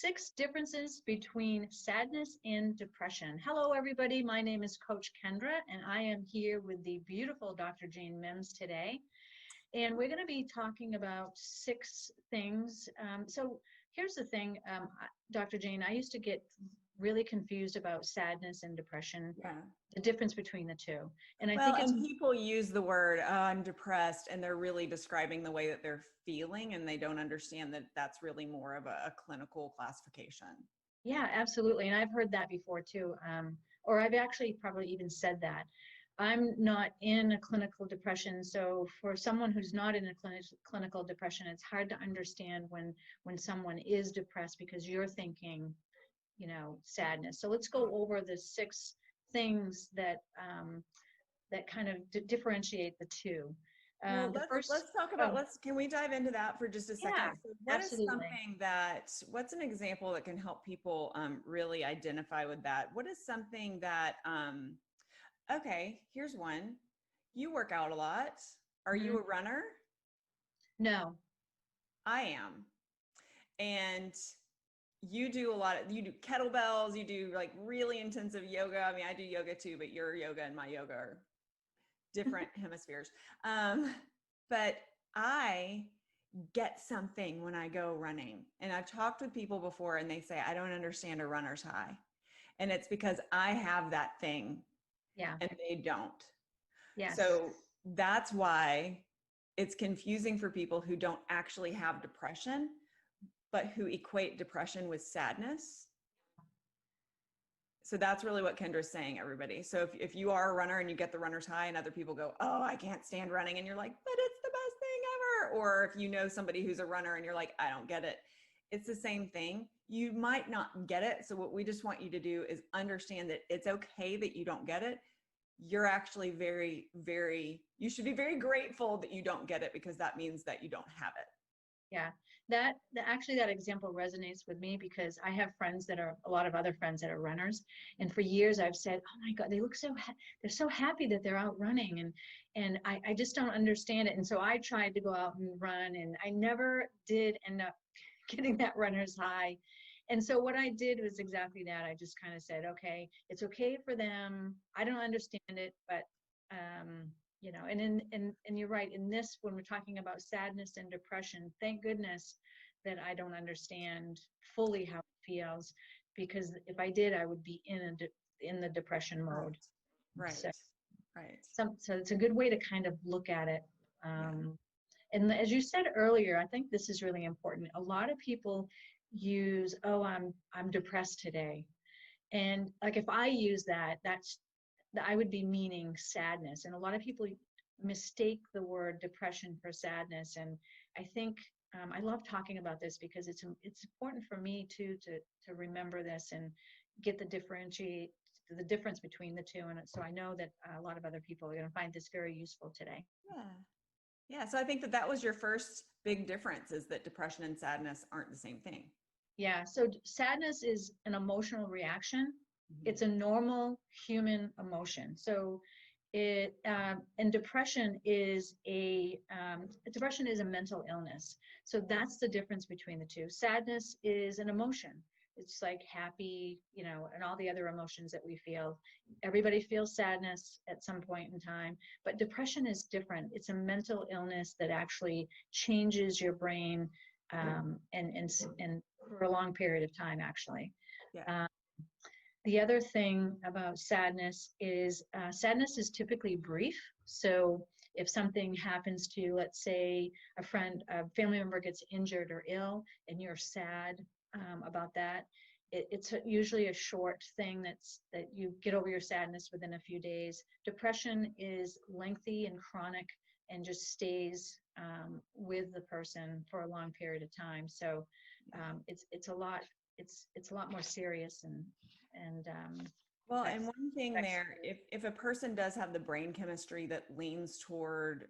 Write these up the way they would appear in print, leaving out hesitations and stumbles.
6 differences between sadness and depression. Hello, everybody. My name is Coach Kendra, and I am here with the beautiful Dr. Jane Mims today. And we're going to be talking about 6 things. So here's the thing, Dr. Jane, I used to get really confused about sadness and depression, the difference between the two. And I think and people use the word, I'm depressed, and they're really describing the way that they're feeling, and they don't understand that that's really more of a clinical classification. Yeah, absolutely. And I've heard that before too. Or I've actually probably even said that. I'm not in a clinical depression. So for someone who's not in a clinical depression, it's hard to understand when someone is depressed because you're thinking, sadness. So let's go over the 6 things that that kind of differentiate the two. Well, let's talk about, can we dive into that for just a second? Yeah, So what absolutely. what's an example that can help people really identify with that? What is something that, okay, here's one. You work out a lot. Are you a runner? No. I am. And you do kettlebells, you do like really intensive yoga. I mean, I do yoga too, but your yoga and my yoga are different hemispheres. But I get something when I go running. And I've talked with people before and they say, I don't understand a runner's high. And it's because I have that thing. Yeah. And they don't. Yes. So that's why it's confusing for people who don't actually have depression, but who equate depression with sadness. So that's really what Kendra's saying, everybody. So if you are a runner and you get the runner's high and other people go, oh, I can't stand running. And you're like, but it's the best thing ever. Or if you know somebody who's a runner and you're like, I don't get it. It's the same thing. You might not get it. So what we just want you to do is understand that it's okay that you don't get it. You're actually you should be very grateful that you don't get it because that means that you don't have it. Yeah, that example resonates with me because I have a lot of other friends that are runners. And for years I've said, oh my God, they look they're so happy that they're out running. And I just don't understand it. And so I tried to go out and run and I never did end up getting that runner's high. And so what I did was exactly that. I just kind of said, okay, it's okay for them. I don't understand it, but and you're right. In this, when we're talking about sadness and depression, thank goodness that I don't understand fully how it feels, because if I did, I would be in the depression mode. Right. So it's a good way to kind of look at it. And as you said earlier, I think this is really important. A lot of people use, oh, I'm depressed today. And like if I use that, I would be meaning sadness. And a lot of people mistake the word depression for sadness. And I think I love talking about this because it's important for me too to remember this and get the difference between the two. And so I know that a lot of other people are going to find this very useful today. Yeah. So I think that was your first big difference, is that depression and sadness aren't the same thing. Yeah. So sadness is an emotional reaction. Mm-hmm. It's a normal human emotion. So and depression is a mental illness. So that's the difference between the two. Sadness is an emotion. It's like happy, and all the other emotions that we feel. Everybody feels sadness at some point in time, but depression is different. It's a mental illness that actually changes your brain, and for a long period of time, actually. Yeah. The other thing about sadness is typically brief. So if something happens to, let's say, a family member gets injured or ill, and you're sad about that, it's usually a short thing that you get over your sadness within a few days. Depression is lengthy and chronic and just stays with the person for a long period of time. So it's a lot more serious and well, and one thing there, if a person does have the brain chemistry that leans toward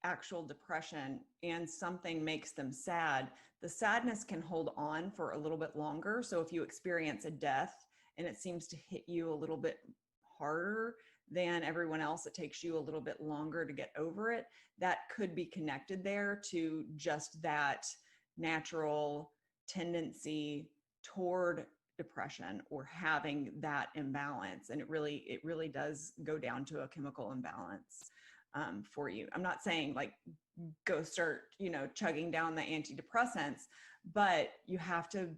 actual depression and something makes them sad, the sadness can hold on for a little bit longer. So if you experience a death and it seems to hit you a little bit harder than everyone else, it takes you a little bit longer to get over it. That could be connected there to just that natural tendency toward depression or having that imbalance. And it really does go down to a chemical imbalance for you. I'm not saying like go start, chugging down the antidepressants, but you have to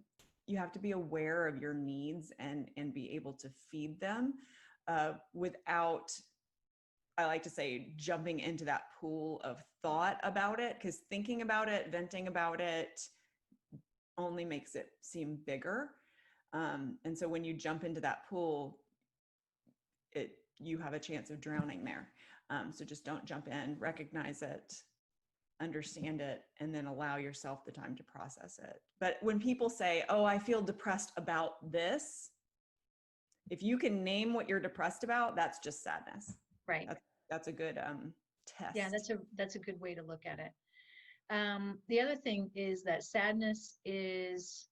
be aware of your needs and be able to feed them without, I like to say, jumping into that pool of thought about it, because thinking about it, venting about it only makes it seem bigger. And so when you jump into that pool, you have a chance of drowning there. So just don't jump in, recognize it, understand it, and then allow yourself the time to process it. But when people say, oh, I feel depressed about this, if you can name what you're depressed about, that's just sadness. Right. That's a good test. Yeah, that's a good way to look at it. The other thing is that sadness is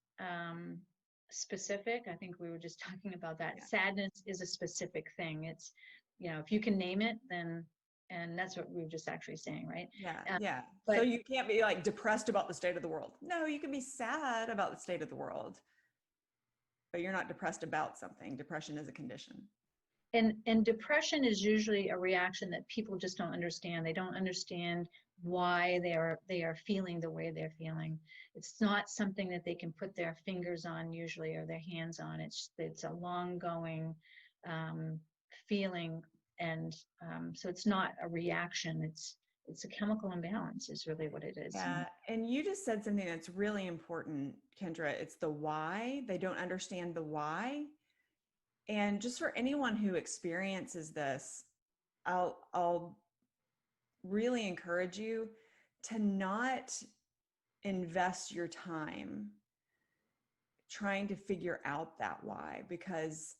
specific. I think we were just talking about that. Yeah. Sadness is a specific thing. It's, if you can name it, then, and that's what we were just actually saying, right? Yeah. Yeah. So you can't be like depressed about the state of the world. No, you can be sad about the state of the world, but you're not depressed about something. Depression is a condition. And depression is usually a reaction that people just don't understand. They don't understand why they are feeling the way they're feeling. It's not something that they can put their fingers on usually, or their hands on. It's a long going feeling, and so it's not a reaction. It's a chemical imbalance is really what it is. Yeah, and you just said something that's really important, Kendra. It's the why. They don't understand the why. And just for anyone who experiences this, I'll really encourage you to not invest your time trying to figure out that why, because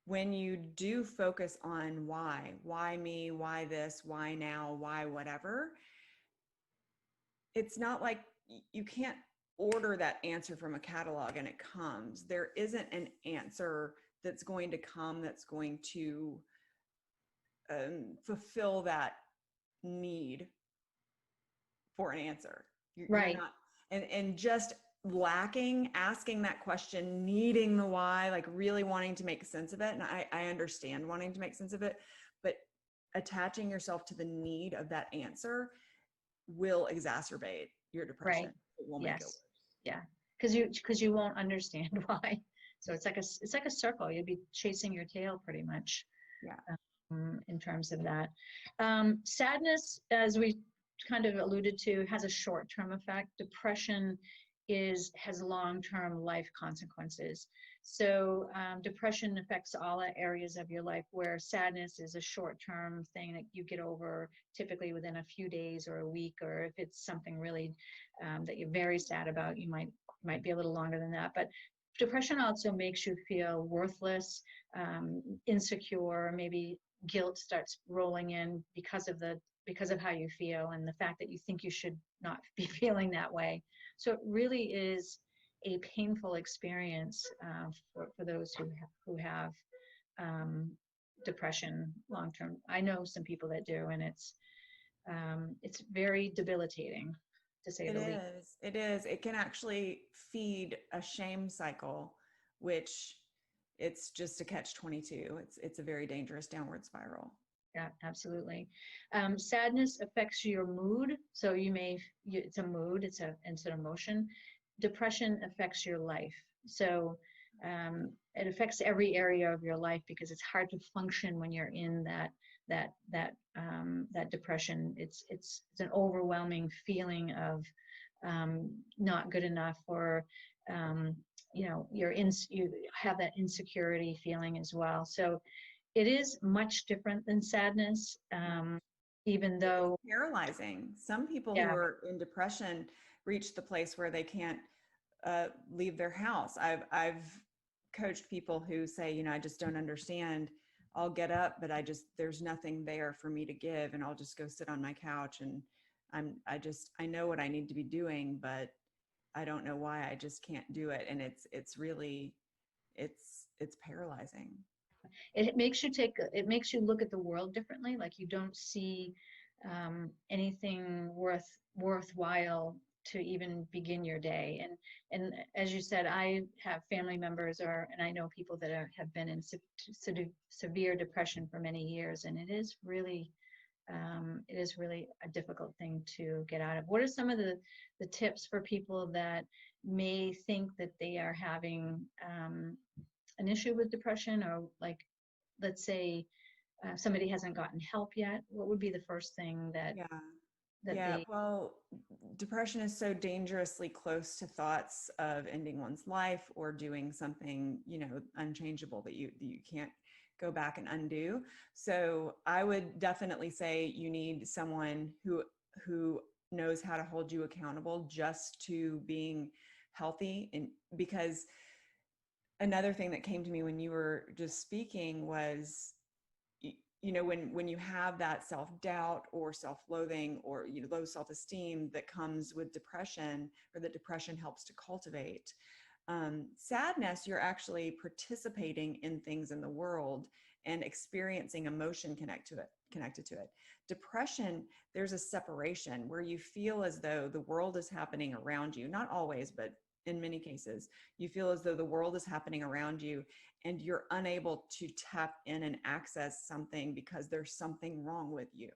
when you do focus on why me, why this, why now, why whatever, it's not like you can't order that answer from a catalog and it comes. There isn't an answer that's going to come that's going to fulfill that need for an answer. Right. You're not, and just asking that question, needing the why, like really wanting to make sense of it. And I understand wanting to make sense of it, but attaching yourself to the need of that answer will exacerbate your depression. Right. It will make it worse. Yeah. Because you won't understand why. So it's like a circle. You'd be chasing your tail pretty much. Yeah. In terms of that. Sadness, as we kind of alluded to, has a short-term effect. Depression has long-term life consequences. So depression affects all areas of your life, where sadness is a short-term thing that you get over typically within a few days or a week, or if it's something really that you're very sad about, you might be a little longer than that. But depression also makes you feel worthless, insecure, maybe guilt starts rolling in because of how you feel and the fact that you think you should not be feeling that way. So it really is a painful experience for those who have depression long term. I know some people that do, and it's very debilitating, to say the least. It is. It can actually feed a shame cycle, which it's just a catch-22. It's a very dangerous downward spiral. Yeah, absolutely. Sadness affects your mood. So it's a mood, it's an emotion. Depression affects your life. So it affects every area of your life, because it's hard to function when you're in that depression. It's an overwhelming feeling of not good enough, or you have that insecurity feeling as well. So it is much different than sadness, even though it's paralyzing. Some people who are in depression reach the place where they can't leave their house. I've coached people who say, I just don't understand. I'll get up, but there's nothing there for me to give, and I'll just go sit on my couch, and I know what I need to be doing, but I don't know why I just can't do it. And it's really paralyzing. It makes you look at the world differently. Like you don't see anything worthwhile to even begin your day. And as you said, I have family members and I know people that have been in severe depression for many years, and it is really a difficult thing to get out of. What are some of the tips for people that may think that they are having an issue with depression, or like, let's say somebody hasn't gotten help yet? What would be the first thing that Yeah. that Yeah. they? Well, depression is so dangerously close to thoughts of ending one's life or doing something, unchangeable that you can't go back and undo. So I would definitely say you need someone who knows how to hold you accountable just to being healthy. And because another thing that came to me when you were just speaking was, when you have that self-doubt or self-loathing or low self-esteem that comes with depression, or that depression helps to cultivate, sadness, you're actually participating in things in the world and experiencing emotion connected to it. Depression, there's a separation where you feel as though the world is happening around you. Not always, but in many cases, you feel as though the world is happening around you and you're unable to tap in and access something because there's something wrong with you.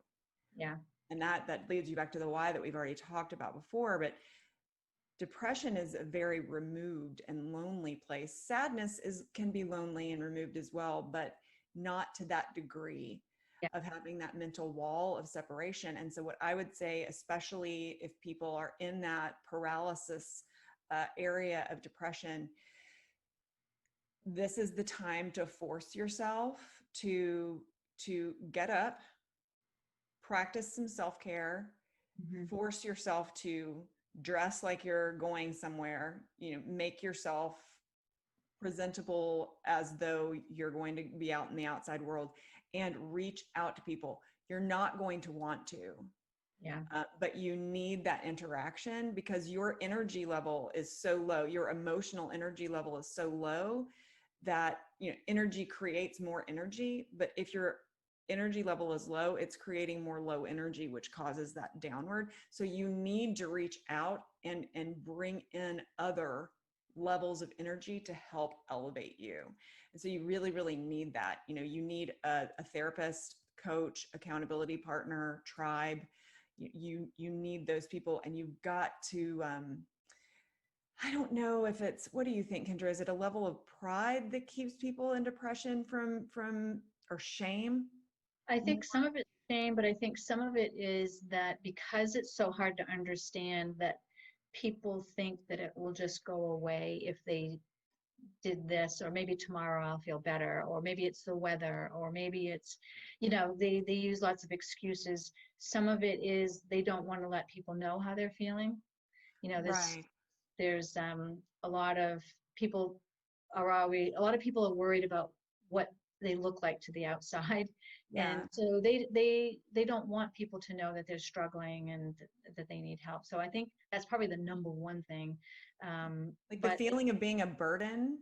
Yeah. And that leads you back to the why that we've already talked about before. But depression is a very removed and lonely place. Sadness can be lonely and removed as well, but not to that degree Yeah. of having that mental wall of separation. And so what I would say, especially if people are in that paralysis area of depression, this is the time to force yourself to get up, practice some self-care, Mm-hmm. force yourself to dress like you're going somewhere, make yourself presentable as though you're going to be out in the outside world, and reach out to people. You're not going to want to, Yeah. but you need that interaction because your energy level is so low. Your emotional energy level is so low that, energy creates more energy. But if your energy level is low, it's creating more low energy, which causes that downward. So you need to reach out and bring in other levels of energy to help elevate you. And so you really, really need that. You need a therapist, coach, accountability partner, tribe. You need those people, and you've got to, I don't know if what do you think, Kendra? Is it a level of pride that keeps people in depression or shame? I think some of it's shame, but I think some of it is that because it's so hard to understand, that people think that it will just go away if they did this, or maybe tomorrow I'll feel better, or maybe it's the weather, or maybe it's, they use lots of excuses. Some of it is they don't want to let people know how they're feeling. Right. There's a lot of people a lot of people are worried about what they look like to the outside. Yeah. And so they don't want people to know that they're struggling and that they need help. So I think that's probably the number one thing. Like the But feeling of being a burden.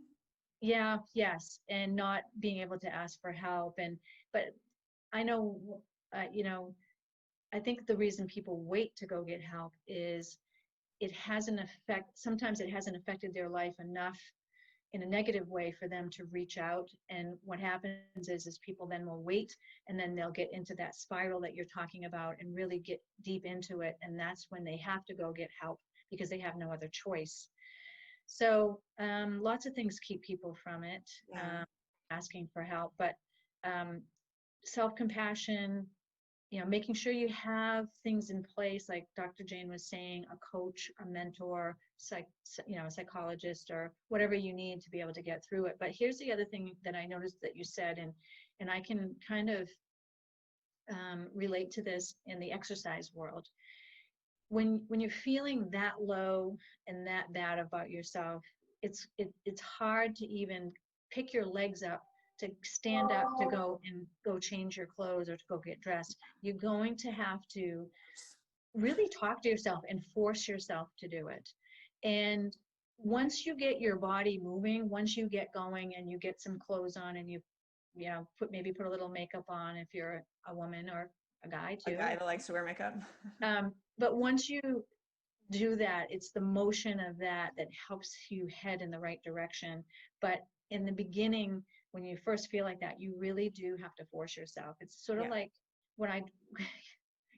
yeah, yes, and not being able to ask for help. But I know, I think the reason people wait to go get help is sometimes it hasn't affected their life enough in a negative way for them to reach out. And what happens is people then will wait, and then they'll get into that spiral that you're talking about and really get deep into it. And that's when they have to go get help because they have no other choice. So lots of things keep people from it, Yeah. asking for help. But self-compassion, making sure you have things in place, like Dr. Jane was saying, a coach, a mentor, a psychologist, or whatever you need to be able to get through it. But here's the other thing that I noticed that you said, and I can kind of relate to this in the exercise world. When you're feeling that low and that bad about yourself, it's hard to even pick your legs up, to stand up, to go change your clothes or to go get dressed. You're going to have to really talk to yourself and force yourself to do it. And once you get your body moving, once you get going and you get some clothes on, and you put a little makeup on if you're a woman, or a guy A too. guy that likes to wear makeup. But once you do that. It's the motion of that that helps you head in the right direction. But in the beginning, when you first feel like that, you really do have to force yourself. It's sort of Yeah. like when I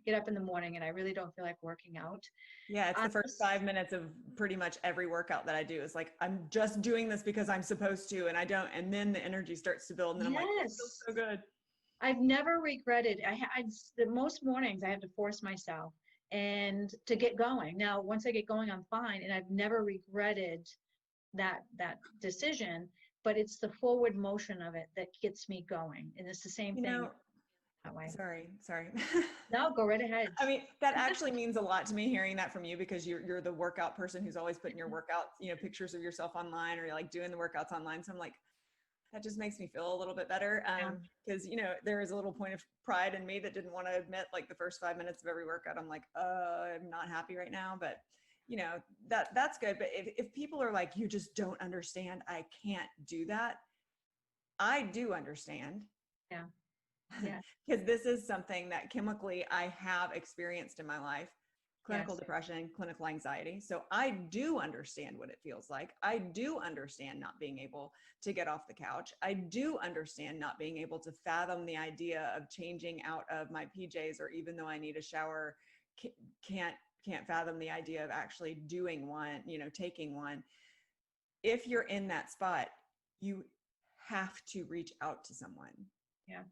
get up in the morning and I really don't feel like working out. Yeah, it's I the first 5 minutes of pretty much every workout that I do. Is like, I'm just doing this because I'm supposed to, and I don't. And then the energy starts to build, and then I'm like, this feels Yes. so good. I've never regretted. The most mornings I have to force myself and to get going. Now, once I get going, I'm fine, and I've never regretted that decision. But it's the forward motion of it that gets me going, and it's the same You thing know, that way. sorry. No, go right ahead. I mean, that actually means a lot to me hearing that from you, because you're the workout person who's always putting your workout, pictures of yourself online, or you're like doing the workouts online. So I'm like, that just makes me feel a little bit better. Yeah. Because, there is a little point of pride in me that didn't want to admit, like, the first 5 minutes of every workout, I'm like, I'm not happy right now, but that's good. But if people are like, you just don't understand, I can't do that. I do understand. Yeah. Yeah. Because this is something that chemically I have experienced in my life: clinical Yes. depression, clinical anxiety. So I do understand what it feels like. I do understand not being able to get off the couch. I do understand not being able to fathom the idea of changing out of my PJs, or even though I need a shower, can't fathom the idea of actually doing one, taking one. If you're in that spot, you have to reach out to someone. Yeah.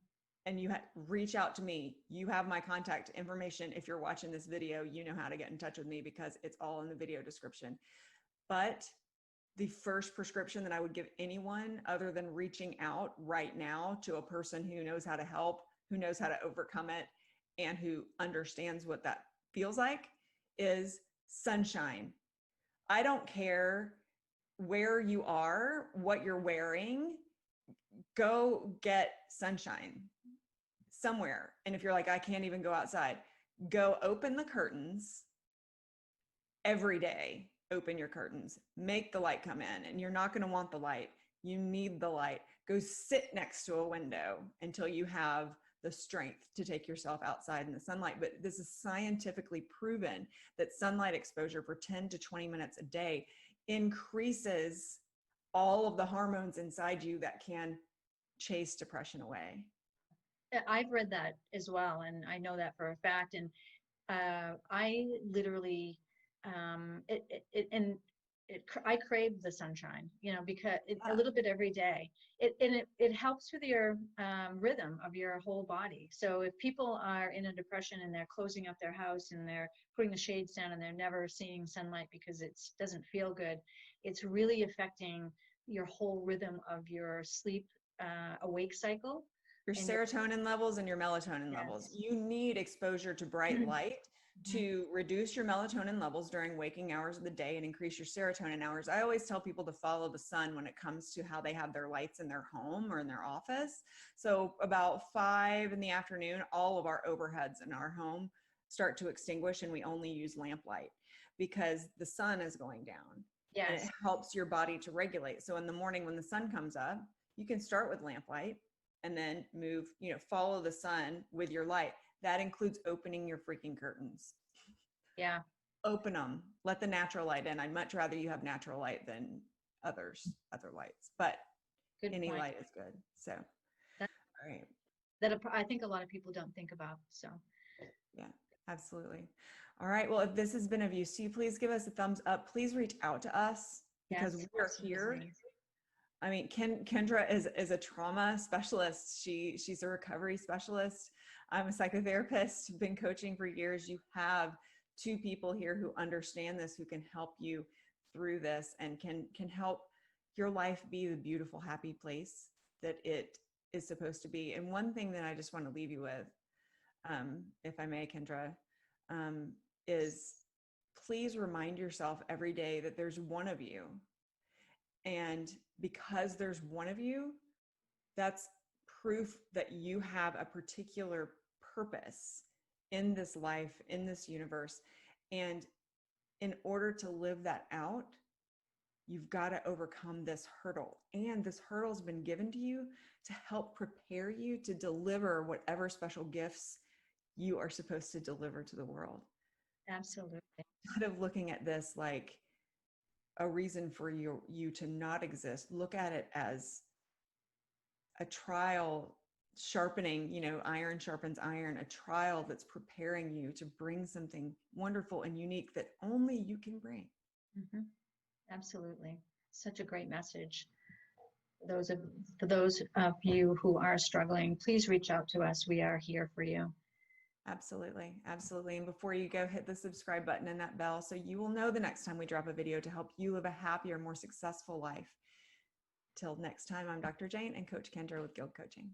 And reach out to me. You have my contact information. If you're watching this video, you know how to get in touch with me, because it's all in the video description. But the first prescription that I would give anyone, other than reaching out right now to a person who knows how to help, who knows how to overcome it, and who understands what that feels like, is sunshine. I don't care where you are, what you're wearing, go get sunshine somewhere. And if you're like, I can't even go outside, go open the curtains every day. Open your curtains, make the light come in, and you're not going to want the light. You need the light. Go sit next to a window until you have the strength to take yourself outside in the sunlight. But this is scientifically proven that sunlight exposure for 10 to 20 minutes a day increases all of the hormones inside you that can chase depression away. I've read that as well, and I know that for a fact. And I literally, I crave the sunshine, because a little bit every day. It helps with your rhythm of your whole body. So if people are in a depression and they're closing up their house and they're putting the shades down and they're never seeing sunlight because it doesn't feel good, it's really affecting your whole rhythm of your sleep awake cycle. Your And serotonin levels and your melatonin levels. yes. You need exposure to bright light Mhm. to reduce your melatonin levels during waking hours of the day and increase your serotonin hours. I always tell people to follow the sun when it comes to how they have their lights in their home or in their office. So about 5 in the afternoon, all of our overheads in our home start to extinguish, and we only use lamplight because the sun is going down. And it Yes. helps your body to regulate. So in the morning when the sun comes up, you can start with lamplight and then move, follow the sun with your light. That includes opening your freaking curtains. Yeah. Open them. Let the natural light in. I'd much rather you have natural light than other lights, but Good any point. light is good. So, That, all right. that I think a lot of people don't think about. So Yeah, absolutely. All right. Well, if this has been of use to you, please give us a thumbs up. Please reach out to us, because yes, we are here. absolutely. I mean, Kendra is a trauma specialist. She's a recovery specialist. I'm a psychotherapist, been coaching for years. You have two people here who understand this, who can help you through this and can help your life be the beautiful, happy place that it is supposed to be. And one thing that I just want to leave you with, if I may, Kendra, is please remind yourself every day that there's one of you. And because there's one of you, that's proof that you have a particular purpose in this life, in this universe. And in order to live that out, you've got to overcome this hurdle. And this hurdle's been given to you to help prepare you to deliver whatever special gifts you are supposed to deliver to the world. Absolutely. Instead of looking at this like a reason for you to not exist, look at it as a trial sharpening, iron sharpens iron, a trial that's preparing you to bring something wonderful and unique that only you can bring. Mm-hmm. Absolutely. Such a great message. For those of you who are struggling, please reach out to us. We are here for you. Absolutely. Absolutely. And before you go, hit the subscribe button and that bell so you will know the next time we drop a video to help you live a happier, more successful life. Till next time, I'm Dr. Jane and Coach Kendra with GILD Coaching.